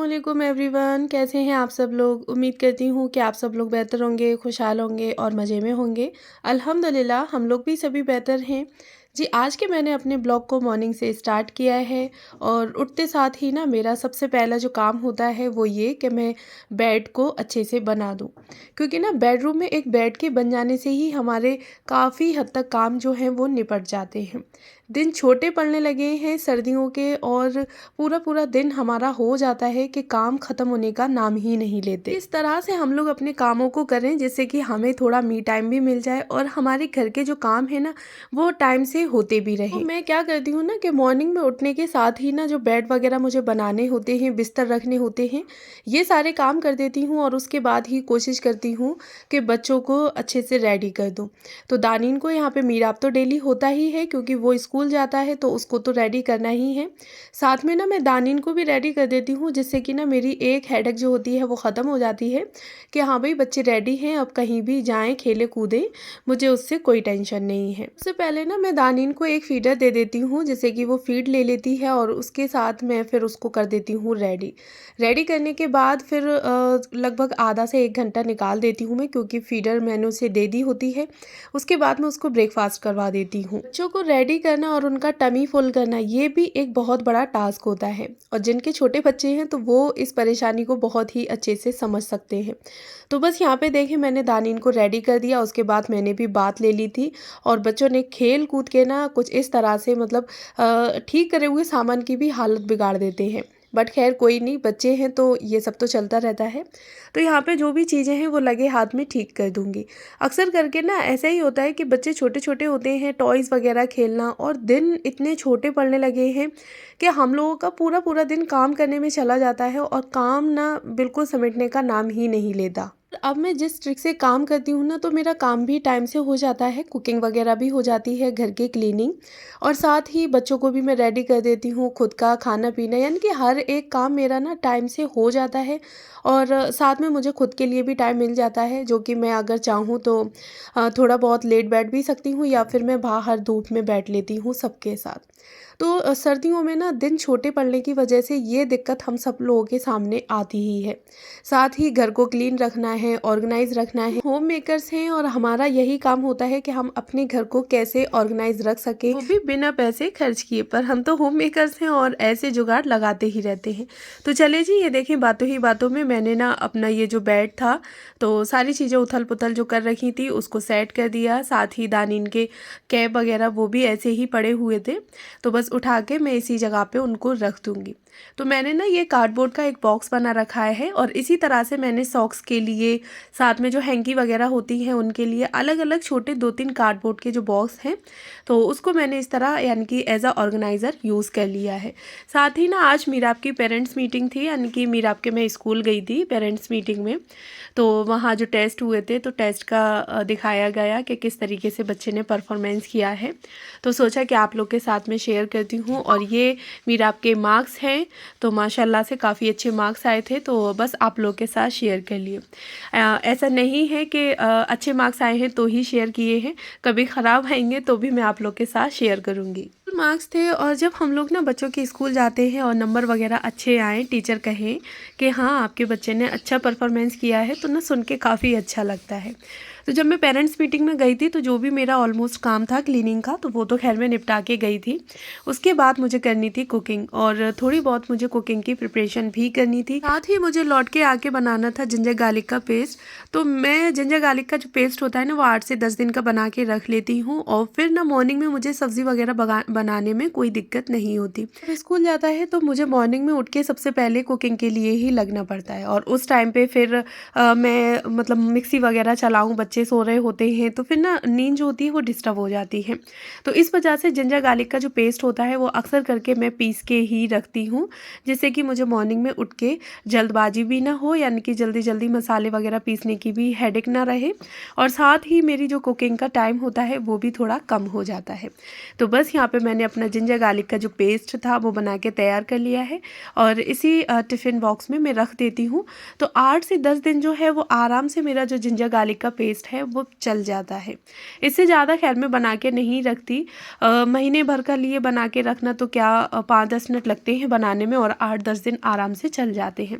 अस्सलामुअलैकुम एवरीवन, कैसे हैं आप सब लोग। उम्मीद करती हूँ कि आप सब लोग बेहतर होंगे, खुशहाल होंगे और मज़े में होंगे। अल्हम्दुलिल्लाह हम लोग भी सभी बेहतर हैं जी। आज के मैंने अपने ब्लॉग को मॉर्निंग से स्टार्ट किया है और उठते साथ ही ना मेरा सबसे पहला जो काम होता है वो ये कि मैं बेड को अच्छे से बना दूँ, क्योंकि ना बेडरूम में एक बेड के बन जाने से ही हमारे काफ़ी हद तक काम जो हैं वो निपट जाते हैं। दिन छोटे पड़ने लगे हैं सर्दियों के और पूरा पूरा दिन हमारा हो जाता है कि काम ख़त्म होने का नाम ही नहीं लेते। इस तरह से हम लोग अपने कामों को करें जिससे कि हमें थोड़ा मी टाइम भी मिल जाए और हमारे घर के जो काम है ना वो टाइम से होते भी रहे। तो मैं क्या करती हूँ ना कि मॉर्निंग में उठने के साथ ही ना जो बेड वगैरह मुझे बनाने होते हैं, बिस्तर रखने होते हैं, ये सारे काम कर देती हूँ और उसके बाद ही कोशिश करती हूँ कि बच्चों को अच्छे से रेडी कर दूँ। तो दानीन को यहाँ पे मीराब तो डेली होता ही है क्योंकि वो स्कूल जाता है तो उसको तो रेडी करना ही है। साथ में ना मैं दानीन को भी रेडी कर देती हूँ जिससे कि ना मेरी एक हेडेक जो होती है वो ख़त्म हो जाती है कि हाँ भाई बच्चे रेडी हैं, अब कहीं भी जाएं खेले कूदें, मुझे उससे कोई टेंशन नहीं है। उससे पहले ना मैं दानीन को एक फीडर दे देती हूँ जिससे कि वो फीड ले लेती है और उसके साथ मैं फिर उसको कर देती हूँ रेडी करने के बाद फिर लगभग आधा से 1 घंटा निकाल देती हूँ मैं, क्योंकि फीडर मैंने उसे दे दी होती है। उसके बाद मैं उसको ब्रेकफास्ट करवा देती हूँ। बच्चों को रेडी करना और उनका टमी फुल करना ये भी एक बहुत बड़ा टास्क होता है और जिनके छोटे बच्चे हैं तो वो इस परेशानी को बहुत ही अच्छे से समझ सकते हैं। तो बस यहाँ पे देखें मैंने दानीन को रेडी कर दिया, उसके बाद मैंने भी बात ले ली थी और बच्चों ने खेल कूद के ना कुछ इस तरह से मतलब ठीक करे हुए सामान की भी हालत बिगाड़ देते हैं। बट खैर कोई नहीं, बच्चे हैं तो ये सब तो चलता रहता है। तो यहाँ पे जो भी चीज़ें हैं वो लगे हाथ में ठीक कर दूँगी। अक्सर करके ना ऐसा ही होता है कि बच्चे छोटे छोटे होते हैं, टॉयज़ वगैरह खेलना, और दिन इतने छोटे पड़ने लगे हैं कि हम लोगों का पूरा पूरा दिन काम करने में चला जाता है और काम ना बिल्कुल समेटने का नाम ही नहीं लेता। अब मैं जिस ट्रिक से काम करती हूँ ना तो मेरा काम भी टाइम से हो जाता है, कुकिंग वगैरह भी हो जाती है, घर की क्लीनिंग, और साथ ही बच्चों को भी मैं रेडी कर देती हूँ, खुद का खाना पीना, यानी कि हर एक काम मेरा ना टाइम से हो जाता है। और साथ में मुझे खुद के लिए भी टाइम मिल जाता है, जो कि मैं अगर चाहूँ तो थोड़ा बहुत लेट बैठ भी सकती हूँ या फिर मैं बाहर धूप में बैठ लेती हूँ सबके साथ। तो सर्दियों में ना दिन छोटे पड़ने की वजह से ये दिक्कत हम सब लोगों के सामने आती ही है। साथ ही घर को क्लीन रखना है, ऑर्गेनाइज रखना है। होम मेकर्स हैं और हमारा यही काम होता है कि हम अपने घर को कैसे ऑर्गेनाइज रख सके, वो भी बिना पैसे खर्च किए। पर हम तो होम मेकर्स हैं और ऐसे जुगाड़ लगाते ही रहते हैं। तो चले जी, ये देखें बातों ही बातों में मैंने ना अपना ये जो बेड था तो सारी चीज़ें उथल पुथल जो कर रखी थी उसको सेट कर दिया। साथ ही दानीन के कैप वगैरह वो भी ऐसे ही पड़े हुए थे, तो बस उठा के मैं इसी जगह पे उनको रख दूँगी। तो मैंने ना ये कार्डबोर्ड का एक बॉक्स बना रखा है और इसी तरह से मैंने सॉक्स के लिए, साथ में जो हैंकी वगैरह होती हैं उनके लिए अलग अलग छोटे 2-3 कार्डबोर्ड के जो बॉक्स हैं तो उसको मैंने इस तरह यानी कि एज अ ऑर्गेनाइज़र यूज़ कर लिया है। साथ ही ना आज मीराब की पेरेंट्स मीटिंग थी, यानी कि मीराब के मैं स्कूल गई थी पेरेंट्स मीटिंग में। तो वहाँ जो टेस्ट हुए थे तो टेस्ट का दिखाया गया कि किस तरीके से बच्चे ने परफॉर्मेंस किया है, तो सोचा कि आप लोग के साथ में शेयर करती हूँ। और ये मीराब के मार्क्स हैं, तो माशाल्लाह से काफ़ी अच्छे मार्क्स आए थे, तो बस आप लोग के साथ शेयर कर लिए। ऐसा नहीं है कि अच्छे मार्क्स आए हैं तो ही शेयर किए हैं, कभी ख़राब आएंगे तो भी मैं आप लोग के साथ शेयर करूँगी। मार्क्स थे और जब हम लोग ना बच्चों के स्कूल जाते हैं और नंबर वगैरह अच्छे आए, टीचर कहें कि हाँ आपके बच्चे ने अच्छा परफॉर्मेंस किया है, तो ना सुन के काफ़ी अच्छा लगता है। तो जब मैं पेरेंट्स मीटिंग में गई थी तो जो भी मेरा ऑलमोस्ट काम था क्लीनिंग का तो वो तो खैर मैं निपटा के गई थी। उसके बाद मुझे करनी थी कुकिंग और थोड़ी बहुत मुझे कुकिंग की प्रिपरेशन भी करनी थी। साथ ही मुझे लौट के आके बनाना था जिंजर गार्लिक का पेस्ट। तो मैं जिंजर गार्लिक का जो पेस्ट होता है ना वो 8 से 10 दिन का बना के रख लेती हूँ और फिर ना मॉर्निंग में मुझे सब्ज़ी वगैरह बनाने में कोई दिक्कत नहीं होती। जब स्कूल जाता है तो मुझे मॉर्निंग में उठ के सबसे पहले कुकिंग के लिए ही लगना पड़ता है और उस टाइम पे फिर मैं मतलब मिक्सी वगैरह चलाऊँ, बच्चे सो रहे होते हैं तो फिर ना नींद जो होती है वो डिस्टर्ब हो जाती है। तो इस वजह से जिंजर गार्लिक का जो पेस्ट होता है वो अक्सर करके मैं पीस के ही रखती हूँ, जिससे कि मुझे मॉर्निंग में उठ के जल्दबाजी भी ना हो, यानी कि जल्दी जल्दी मसाले वगैरह पीसने की भी हेडेक ना रहे, और साथ ही मेरी जो कुकिंग का टाइम होता है वो भी थोड़ा कम हो जाता है। तो बस यहाँ पे मैंने अपना जिंजर गार्लिक का जो पेस्ट था वो बना के तैयार कर लिया है और इसी टिफ़िन बॉक्स में मैं रख देती हूँ। तो 8 से 10 दिन जो है वो आराम से मेरा जो जिंजर गार्लिक का पेस्ट टोस्ट है वो चल जाता है। इससे ज़्यादा खैर मैं बना के नहीं रखती। महीने भर का लिए बना के रखना तो क्या 5-10 मिनट लगते हैं बनाने में और 8-10 दिन आराम से चल जाते हैं।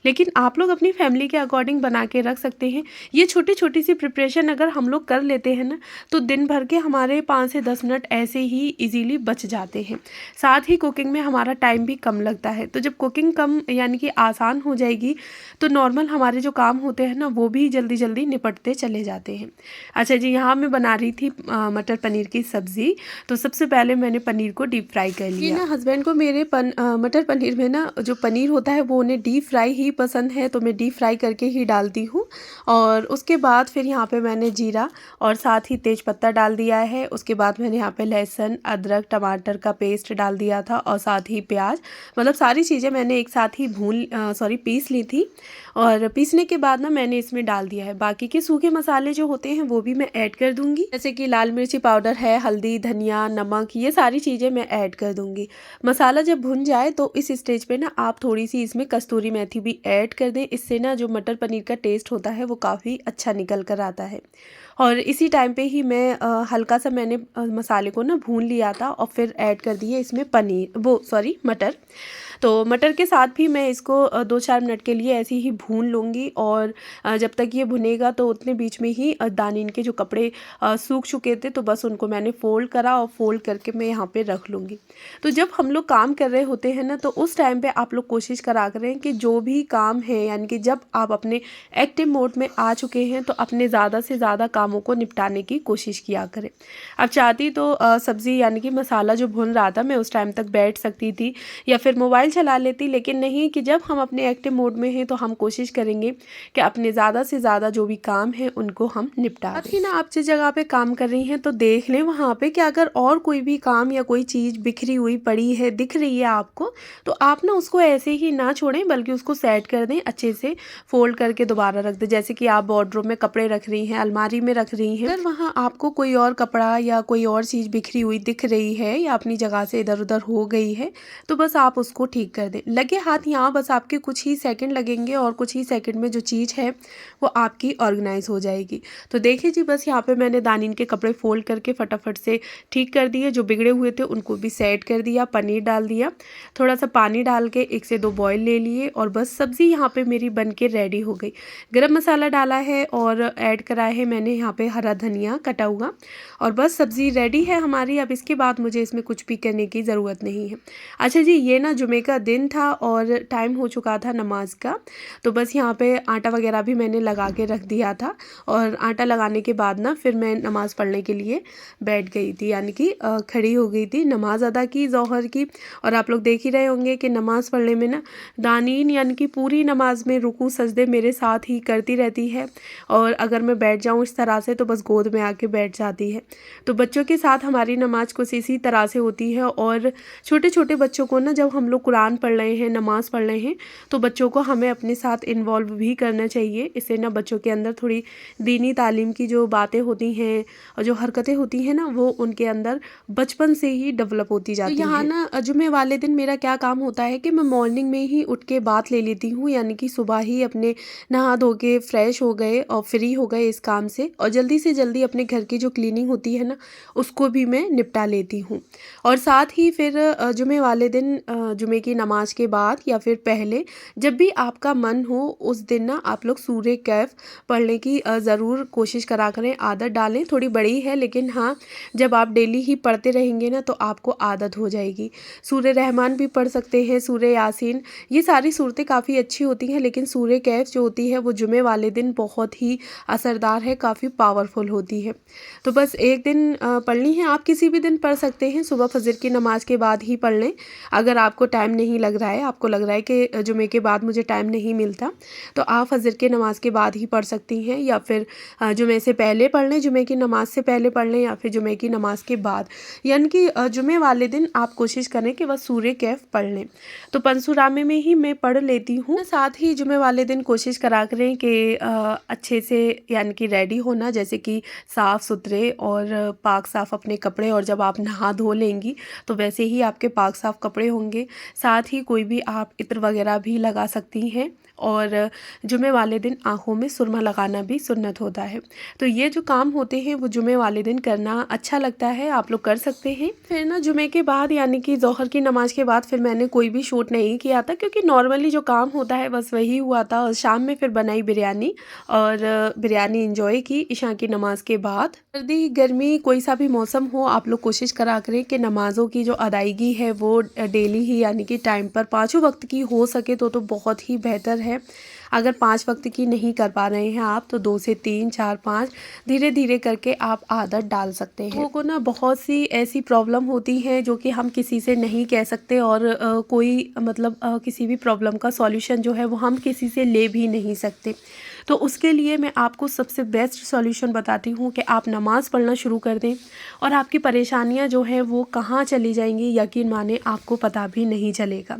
लेकिन आप लोग अपनी फैमिली के अकॉर्डिंग बना के रख सकते हैं। ये छोटी छोटी सी प्रिपरेशन अगर हम लोग कर लेते हैं ना तो दिन भर के हमारे 5 से 10 मिनट ऐसे ही इजीली बच जाते हैं। साथ ही कुकिंग में हमारा टाइम भी कम लगता है। तो जब कुकिंग कम यानी कि आसान हो जाएगी तो नॉर्मल हमारे जो काम होते हैं ना वो भी जल्दी जल्दी निपटते चले जाते हैं। अच्छा जी, यहाँ मैं बना रही थी मटर पनीर की सब्ज़ी। तो सबसे पहले मैंने पनीर को डीप फ्राई कर लिया। ये ना हस्बैंड को मेरे मटर पनीर में ना जो पनीर होता है वो उन्हें डीप फ्राई ही पसंद है, तो मैं डीप फ्राई करके ही डालती हूँ। और उसके बाद फिर यहाँ पे मैंने जीरा और साथ ही तेज पत्ता डाल दिया है। उसके बाद मैंने यहाँ पे लहसुन, अदरक, टमाटर का पेस्ट डाल दिया था और साथ ही प्याज, मतलब सारी चीज़ें मैंने एक साथ ही पीस ली थी। और पीसने के बाद ना मैंने इसमें डाल दिया है। बाकी के सूखे मसाले जो होते हैं वो भी मैं ऐड कर दूंगी, जैसे कि लाल मिर्ची पाउडर है, हल्दी, धनिया, नमक, ये सारी चीज़ें मैं ऐड कर दूंगी। मसाला जब भुन जाए तो इस स्टेज पे ना आप थोड़ी सी इसमें कस्तूरी मेथी भी ऐड कर दें। इससे ना जो मटर पनीर का टेस्ट होता है वो काफ़ी अच्छा निकल कर आता है। और इसी टाइम पे ही मैं हल्का सा मैंने मसाले को ना भून लिया था और फिर ऐड कर दिए इसमें मटर। तो मटर के साथ भी मैं इसको 2-4 मिनट के लिए ऐसे ही भून लूँगी। और जब तक ये भुनेगा तो उतने बीच में ही दानिन के जो कपड़े सूख चुके थे तो बस उनको मैंने फ़ोल्ड करा और फ़ोल्ड करके मैं यहाँ पे रख लूँगी। तो जब हम लोग काम कर रहे होते हैं ना तो उस टाइम पे आप लोग कोशिश करा करें कि जो भी काम है यानी कि जब आप अपने एक्टिव मोड में आ चुके हैं तो अपने ज़्यादा से ज़्यादा कामों को निपटाने की कोशिश किया करें। अब चाहती तो सब्ज़ी यानी कि मसाला जो भुन रहा था मैं उस टाइम तक बैठ सकती थी या फिर मोबाइल चला लेती, लेकिन नहीं, कि जब हम अपने एक्टिव मोड में हैं तो हम कोशिश करेंगे कि अपने ज़्यादा से ज़्यादा जो भी काम है उनको हम निपटा दें। ही ना आप जिस जगह पे काम कर रही हैं तो देख लें वहाँ पे कि अगर और कोई भी काम या कोई चीज़ बिखरी हुई पड़ी है दिख रही है आपको, तो आप ना उसको ऐसे ही ना छोड़ें बल्कि उसको सेट कर दें, अच्छे से फोल्ड करके दोबारा रख दें। जैसे कि आप वार्डरोब में कपड़े रख रही हैं, अलमारी में रख रही हैं, अगर वहाँ आपको कोई और कपड़ा या कोई और चीज़ बिखरी हुई दिख रही है या अपनी जगह से इधर उधर हो गई है तो बस आप उसको ठीक कर दें। लगे हाथ यहाँ बस आपके कुछ ही सेकंड लगेंगे और कुछ ही सेकंड में जो चीज़ है वो आपकी ऑर्गेनाइज हो जाएगी। तो देखिए जी, बस यहाँ पे मैंने दानिन के कपड़े फोल्ड करके फटाफट से ठीक कर दिए, जो बिगड़े हुए थे उनको भी सेट कर दिया, पनीर डाल दिया, थोड़ा सा पानी डाल के 1 से 2 बॉयल ले लिए और बस सब्ज़ी यहाँ पे मेरी बन के रेडी हो गई। गरम मसाला डाला है और ऐड करा है मैंने यहाँ पे हरा धनिया कटा हुआ और बस सब्ज़ी रेडी है हमारी। अब इसके बाद मुझे इसमें कुछ भी करने की ज़रूरत नहीं है। अच्छा जी, ये ना जुमे का दिन था और टाइम हो चुका था नमाज का, तो बस यहाँ पे आटा वगैरह भी मैंने लगा के रख दिया था और आटा लगाने के बाद ना फिर मैं नमाज़ पढ़ने के लिए बैठ गई थी, यानी कि खड़ी हो गई थी, नमाज अदा की ज़ोहर की। और आप लोग देख ही रहे होंगे कि नमाज़ पढ़ने में ना दानीन यानी कि पूरी नमाज में रुकू सजदे मेरे साथ ही करती रहती है और अगर मैं बैठ जाऊँ इस तरह से तो बस गोद में आके बैठ जाती है। तो बच्चों के साथ हमारी नमाज कुछ इसी तरह से होती है। और छोटे छोटे बच्चों को ना जब हम लोग कुरान पढ़ रहे हैं, नमाज़ पढ़ रहे हैं, तो बच्चों को हमें अपने साथ इन्वॉल्व भी करना चाहिए। इससे ना बच्चों के अंदर थोड़ी दीनी तालीम की जो बातें होती हैं और जो हरकतें होती हैं ना वो उनके अंदर बचपन से ही डेवलप होती जाती है। तो यहाँ ना जुमे वाले दिन मेरा क्या काम होता है कि मैं मॉर्निंग में ही उठ के बात ले लेती हूँ, यानी कि सुबह ही अपने नहा धो के फ्रेश हो गए और फ्री हो गए इस काम से और जल्दी से जल्दी अपने घर की जो क्लीनिंग होती है ना उसको भी मैं निपटा लेती हूँ। और साथ ही फिर जुमे वाले दिन जुमे की नमाज के बाद या फिर पहले जब भी आपका मन हो उस दिन ना आप लोग सूर्य कैफ पढ़ने की ज़रूर कोशिश करा करें, आदत डालें। थोड़ी बड़ी है लेकिन हाँ, जब आप डेली ही पढ़ते रहेंगे ना तो आपको आदत हो जाएगी। सूर्य रहमान भी पढ़ सकते हैं, सूर्य यासीन, ये सारी सूरतें काफ़ी अच्छी होती हैं, लेकिन सूर्य कैफ जो होती है वो जुमे वाले दिन बहुत ही असरदार है, काफ़ी पावरफुल होती है। तो बस एक दिन पढ़नी है, आप किसी भी दिन पढ़ सकते हैं, सुबह फजर की नमाज के बाद ही पढ़ लें। अगर आपको टाइम नहीं लग रहा है, आपको लग रहा है कि जुमे के बाद मुझे टाइम नहीं मिलता, तो आप फजर के नमाज के बाद ही पढ़ सकती हैं या फिर जुमे से पहले पढ़ लें, जुमे की नमाज से पहले पढ़ लें या फिर जुमे की नमाज के बाद, यानी कि जुमे वाले दिन आप कोशिश करें कि बस सूर्य कैफ पढ़ लें। तो पंसुरामे में ही मैं पढ़ लेती हूँ। साथ ही जुमे वाले दिन कोशिश करा करें कि अच्छे से यानी कि रेडी होने ना, जैसे कि साफ़ सुथरे और पाक साफ़ अपने कपड़े, और जब आप नहा धो लेंगी तो वैसे ही आपके पाक साफ़ कपड़े होंगे। साथ ही कोई भी आप इत्र वगैरह भी लगा सकती हैं, और जुमे वाले दिन आँखों में सुरमा लगाना भी सुन्नत होता है। तो ये जो काम होते हैं वो जुमे वाले दिन करना अच्छा लगता है, आप लोग कर सकते हैं। फिर ना जुमे के बाद यानी कि ज़ोहर की नमाज़ के बाद फिर मैंने कोई भी शूट नहीं किया था, क्योंकि नॉर्मली जो काम होता है बस वही हुआ था। और शाम में फिर बनाई बिरयानी, और बिरयानी इंजॉय की इशा की नमाज़ के बाद। सर्दी गर्मी कोई सा भी मौसम हो, आप लोग कोशिश करा करें कि नमाज़ों की जो अदायगी है वो डेली ही यानी कि टाइम पर 5 वक्त की हो सके तो बहुत ही बेहतर है। अगर 5 वक्त की नहीं कर पा रहे हैं आप, तो 2 से 3, 4, 5 धीरे धीरे करके आप आदत डाल सकते हैं। लोगों को ना बहुत सी ऐसी प्रॉब्लम होती हैं जो कि हम किसी से नहीं कह सकते, और कोई मतलब किसी भी प्रॉब्लम का सॉल्यूशन जो है वो हम किसी से ले भी नहीं सकते। तो उसके लिए मैं आपको सबसे बेस्ट सॉल्यूशन बताती हूँ कि आप नमाज़ पढ़ना शुरू कर दें, और आपकी परेशानियाँ जो हैं वो कहाँ चली जाएंगी, यकीन माने आपको पता भी नहीं चलेगा।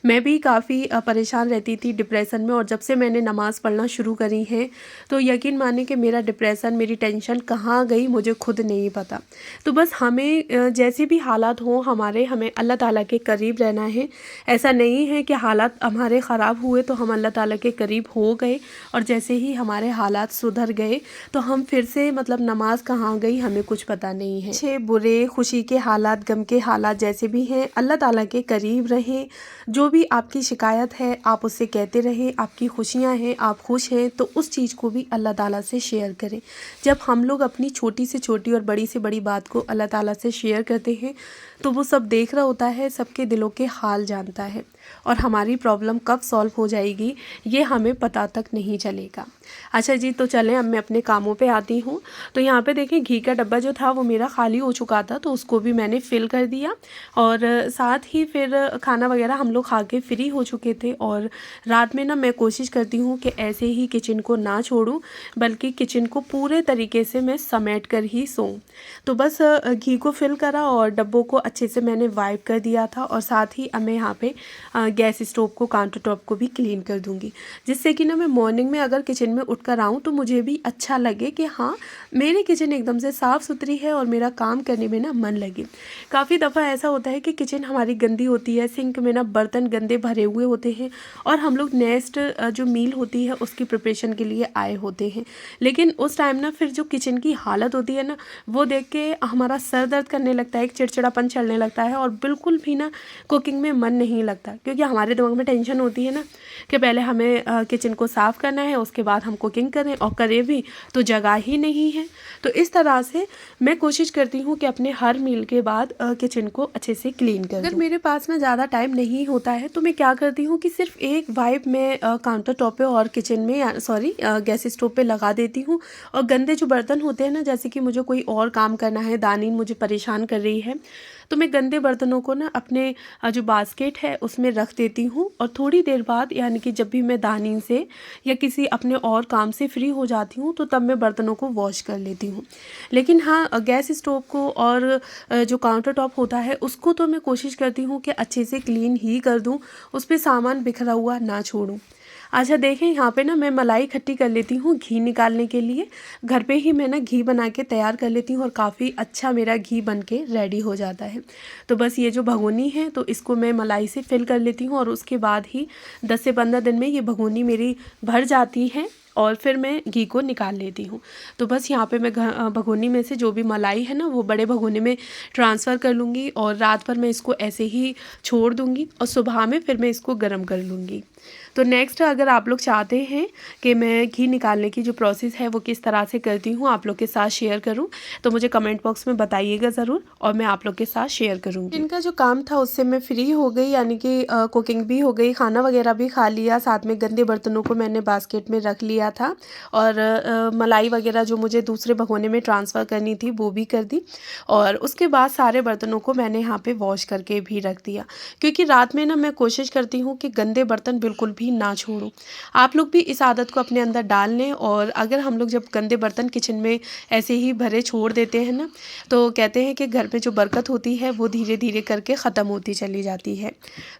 मैं भी काफ़ी परेशान रहती थी डिप्रेशन में, और जब से मैंने नमाज़ पढ़ना शुरू करी है तो यकीन माने कि मेरा डिप्रेशन, मेरी टेंशन कहाँ गई मुझे खुद नहीं पता। तो बस हमें जैसे भी हालात हों हमें अल्लाह ताला के करीब रहना है। ऐसा नहीं है कि हालात हमारे ख़राब हुए तो हम अल्लाह ताला के करीब हो गए, और जैसे ही हमारे हालात सुधर गए तो हम फिर से मतलब नमाज कहाँ गई हमें कुछ पता नहीं है। अच्छे बुरे, खुशी के हालात, गम के हालात जैसे भी हैं, अल्लाह ताला के करीब रहें। जो भी आपकी शिकायत है आप उससे कहते रहें, आपकी खुशियाँ हैं, आप खुश हैं तो उस चीज़ को भी अल्लाह ताला से शेयर करें। जब हम लोग अपनी छोटी से छोटी और बड़ी से बड़ी बात को अल्लाह ताला से शेयर करते हैं तो वो सब देख रहा होता है, सबके दिलों के हाल जानता है, और हमारी प्रॉब्लम कब सॉल्व हो जाएगी ये हमें पता तक नहीं चलेगा। अच्छा जी, तो चलें अब मैं अपने कामों पे आती हूँ। तो यहाँ पे देखें घी का डब्बा जो था वो मेरा खाली हो चुका था, तो उसको भी मैंने फ़िल कर दिया, और साथ ही फिर खाना वगैरह हम लोग खा के फ्री हो चुके थे। और रात में ना मैं कोशिश करती हूँ कि ऐसे ही किचन को ना छोड़ूँ, बल्कि किचन को पूरे तरीके से मैं समेट कर ही सोऊं। तो बस घी को फिल करा और डब्बों को अच्छे से मैंने वाइप कर दिया था, और साथ ही अब मैं यहाँ पे गैस स्टोव को, काउंटर टॉप को भी क्लीन कर दूँगी, जिससे कि ना मैं मॉर्निंग में अगर किचन में उठ कर आऊँ तो मुझे भी अच्छा लगे कि हाँ मेरी किचन एकदम से साफ़ सुथरी है और मेरा काम करने में ना मन लगे। काफ़ी दफ़ा ऐसा होता है कि किचन हमारी गंदी होती है, सिंक में ना बर्तन गंदे भरे हुए होते हैं, और हम लोग नेक्स्ट जो मील होती है उसकी प्रिपरेशन के लिए आए होते हैं, लेकिन उस टाइम ना फिर जो किचन की हालत होती है ना वो देख के हमारा सर दर्द करने लगता है, एक चिड़चिड़ापन चलने लगता है, और बिल्कुल भी ना कुकिंग में मन नहीं लगता, क्योंकि हमारे दिमाग में टेंशन होती है ना कि पहले हमें किचन को साफ़ करना है, उसके बाद हम कुकिंग करें, और करें भी तो जगह ही नहीं है। तो इस तरह से मैं कोशिश करती हूँ कि अपने हर मील के बाद किचन को अच्छे से क्लीन कर दूँ। अगर मेरे पास ना ज़्यादा टाइम नहीं होता है तो मैं क्या करती हूँ कि सिर्फ एक वाइप मैं काउंटर टॉप पे और किचन में गैस स्टोव पे लगा देती हूँ, और गंदे जो बर्तन होते हैं ना, जैसे कि मुझे कोई और काम करना है, दानीन मुझे परेशान कर रही है, तो मैं गंदे बर्तनों को ना अपने जो बास्केट है उसमें रख देती हूँ, और थोड़ी देर बाद यानी कि जब भी मैं दानीन से या किसी अपने और काम से फ्री हो जाती हूँ तो तब मैं बर्तनों को वॉश कर लेती हूँ। लेकिन हाँ, गैस स्टोव को और जो काउंटर टॉप होता है उसको तो मैं कोशिश करती हूँ कि अच्छे से क्लीन ही कर दूँ, उस पर सामान बिखरा हुआ ना छोड़ूँ। अच्छा देखें, यहाँ पे ना मैं मलाई इकट्ठी कर लेती हूँ घी निकालने के लिए। घर पे ही मैं ना घी बना के तैयार कर लेती हूँ, और काफ़ी अच्छा मेरा घी बन के रेडी हो जाता है। तो बस ये जो भगोनी है तो इसको मैं मलाई से फिल कर लेती हूँ, और उसके बाद ही 10 से 15 दिन में ये भगोनी मेरी भर जाती है, और फिर मैं घी को निकाल लेती हूँ। तो बस यहाँ पे मैं भगोनी में से जो भी मलाई है ना वो बड़े भगोने में ट्रांसफ़र कर लूँगी, और रात भर मैं इसको ऐसे ही छोड़ दूँगी, और सुबह में फिर मैं इसको गर्म कर लूँगी। तो नेक्स्ट अगर आप लोग चाहते हैं कि मैं घी निकालने की जो प्रोसेस है वो किस तरह से करती हूँ आप लोग के साथ शेयर करूँ, तो मुझे कमेंट बॉक्स में बताइएगा ज़रूर, और मैं आप लोग के साथ शेयर करूँगी। इनका जो काम था उससे मैं फ्री हो गई, यानी कि कुकिंग भी हो गई, खाना वगैरह भी खा लिया, साथ में गंदे बर्तनों को मैंने बास्केट में रख लिया था, और मलाई वगैरह जो मुझे दूसरे भगोने में ट्रांसफ़र करनी थी वो भी कर दी, और उसके बाद सारे बर्तनों को मैंने यहाँ पे वॉश करके भी रख दिया, क्योंकि रात में ना मैं कोशिश करती हूँ कि गंदे बर्तन बिल्कुल भी भी ना छोड़ूँ। आप लोग भी इस आदत को अपने अंदर डाल लें। और अगर हम लोग जब गंदे बर्तन किचन में ऐसे ही भरे छोड़ देते हैं ना, तो कहते हैं कि घर में जो बरकत होती है वो धीरे धीरे करके ख़त्म होती चली जाती है।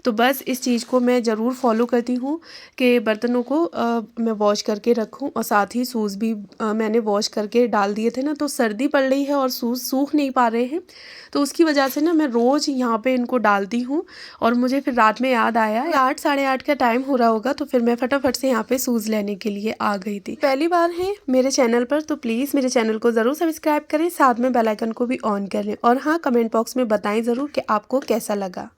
तो बस इस चीज़ को मैं ज़रूर फॉलो करती हूँ कि बर्तनों को मैं वॉश करके रखूँ। और साथ ही शूज़ भी मैंने वॉश करके डाल दिए थे ना, तो सर्दी पड़ रही है और शूज़ सूख नहीं पा रहे हैं, तो उसकी वजह से ना मैं रोज़ यहाँ पे इनको डालती हूँ। और मुझे फिर रात में याद आया 8 साढ़े 8 का टाइम हो रहा होगा, तो फिर मैं फटाफट से यहाँ पे शूज़ लेने के लिए आ गई थी। पहली बार है मेरे चैनल पर तो प्लीज़ मेरे चैनल को ज़रूर सब्सक्राइब करें, साथ में बेल आइकन को भी ऑन कर लें। और हाँ, कमेंट बॉक्स में बताएं ज़रूर कि आपको कैसा लगा।